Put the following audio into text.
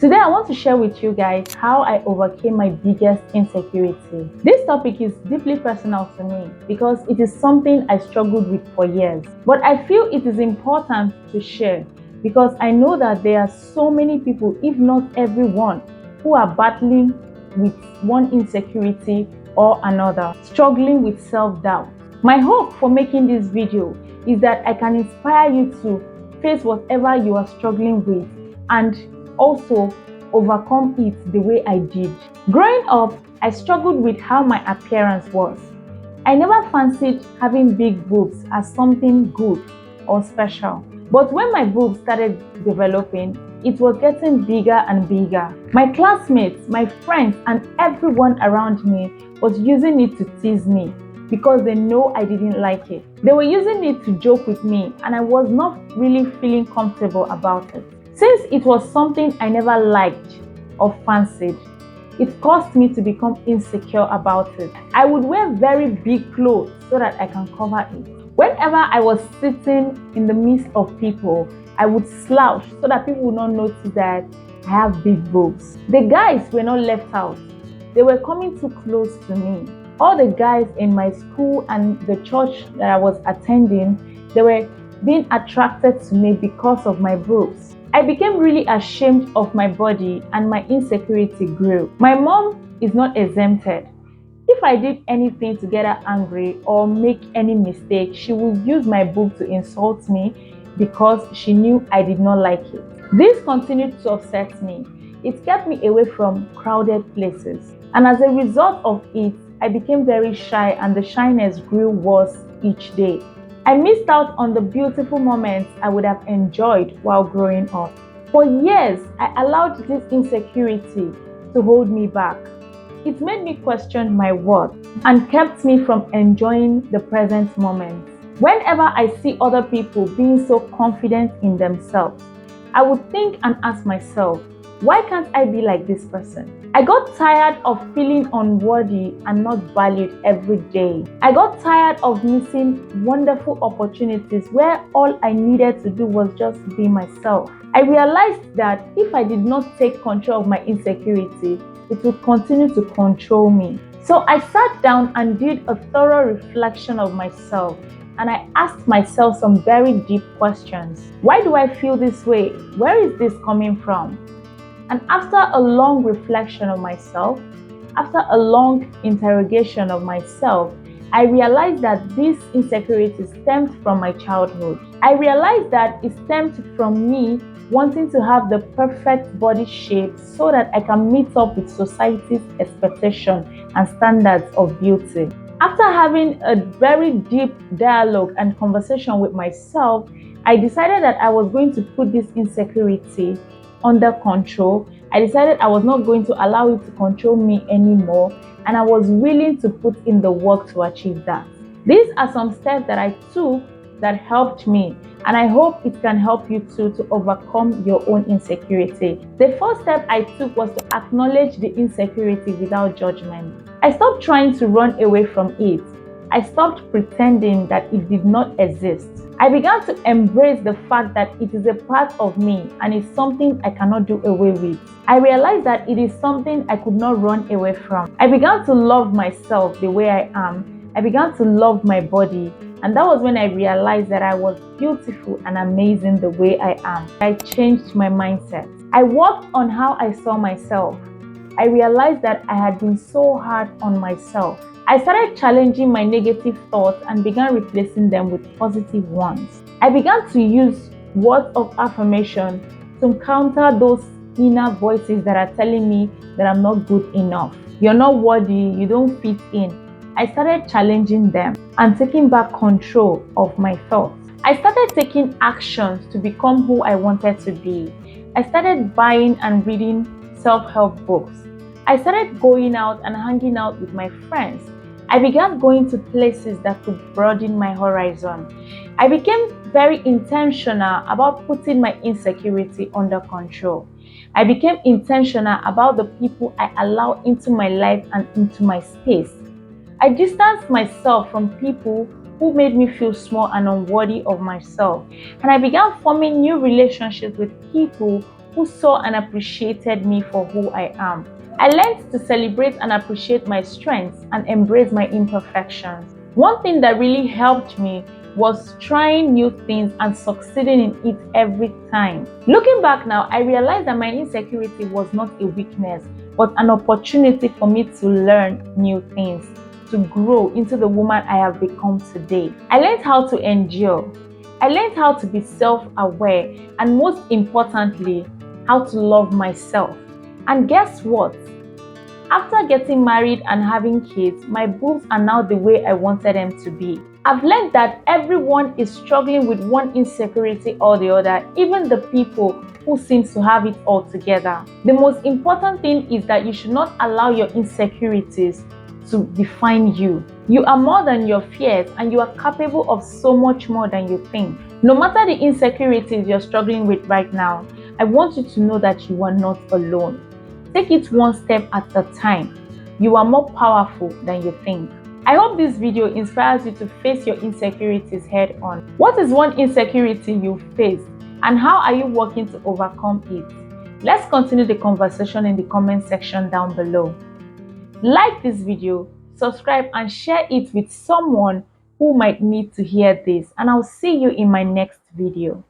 Today, I want to share with you guys how I overcame my biggest insecurity. This topic is deeply personal to me because it is something I struggled with for years. But I feel it is important to share because I know that there are so many people, if not everyone, who are battling with one insecurity or another, struggling with self-doubt. My hope for making this video is that I can inspire you to face whatever you are struggling with and also overcome it the way I did. Growing up, I struggled with how my appearance was. I never fancied having big boobs as something good or special. But when my boobs started developing, it was getting bigger and bigger. My classmates, my friends, and everyone around me was using it to tease me because they know I didn't like it. They were using it to joke with me, and I was not really feeling comfortable about it. Since it was something I never liked or fancied, it caused me to become insecure about it. I would wear very big clothes so that I can cover it. Whenever I was sitting in the midst of people, I would slouch so that people would not notice that I have big boobs. The guys were not left out. They were coming too close to me. All the guys in my school and the church that I was attending, they were being attracted to me because of my boobs. I became really ashamed of my body and my insecurity grew. My mom is not exempted. If I did anything to get her angry or make any mistake, she would use my boob to insult me because she knew I did not like it. This continued to upset me. It kept me away from crowded places. And as a result of it, I became very shy and the shyness grew worse each day. I missed out on the beautiful moments I would have enjoyed while growing up. For years, I allowed this insecurity to hold me back. It made me question my worth and kept me from enjoying the present moment. Whenever I see other people being so confident in themselves, I would think and ask myself, why can't I be like this person? I got tired of feeling unworthy and not valued every day. I got tired of missing wonderful opportunities where all I needed to do was just be myself. I realized that if I did not take control of my insecurity, it would continue to control me. So I sat down and did a thorough reflection of myself. And I asked myself some very deep questions. Why do I feel this way? Where is this coming from? And after a long reflection of myself, after a long interrogation of myself, I realized that this insecurity stemmed from my childhood. I realized that it stemmed from me wanting to have the perfect body shape so that I can meet up with society's expectation and standards of beauty. After having a very deep dialogue and conversation with myself, I decided that I was going to put this insecurity under control. I decided I was not going to allow it to control me anymore, and I was willing to put in the work to achieve that. These are some steps that I took that helped me, and I hope it can help you too to overcome your own insecurity. The first step I took was to acknowledge the insecurity without judgment. I stopped trying to run away from it. I stopped pretending that it did not exist. I began to embrace the fact that it is a part of me and it's something I cannot do away with. I realized that it is something I could not run away from. I began to love myself the way I am. I began to love my body, and that was when I realized that I was beautiful and amazing the way I am. I changed my mindset. I worked on how I saw myself. I realized that I had been so hard on myself. I started challenging my negative thoughts and began replacing them with positive ones. I began to use words of affirmation to counter those inner voices that are telling me that I'm not good enough. You're not worthy, you don't fit in. I started challenging them and taking back control of my thoughts. I started taking actions to become who I wanted to be. I started buying and reading self-help books. I started going out and hanging out with my friends. I began going to places that could broaden my horizon. I became very intentional about putting my insecurity under control. I became intentional about the people I allow into my life and into my space. I distanced myself from people who made me feel small and unworthy of myself. And I began forming new relationships with people who saw and appreciated me for who I am. I learned to celebrate and appreciate my strengths and embrace my imperfections. One thing that really helped me was trying new things and succeeding in it every time. Looking back now, I realized that my insecurity was not a weakness, but an opportunity for me to learn new things, to grow into the woman I have become today. I learned how to endure. I learned how to be self-aware, and most importantly, how to love myself. And guess what? After getting married and having kids, my boobs are now the way I wanted them to be. I've learned that everyone is struggling with one insecurity or the other, even the people who seem to have it all together. The most important thing is that you should not allow your insecurities to define you. You are more than your fears, and you are capable of so much more than you think. No matter the insecurities you're struggling with right now, I want you to know that you are not alone. Take it one step at a time. You are more powerful than you think. I hope this video inspires you to face your insecurities head on. What is one insecurity you faced, and how are you working to overcome it? Let's continue the conversation in the comment section down below. Like this video, subscribe, and share it with someone who might need to hear this, and I'll see you in my next video.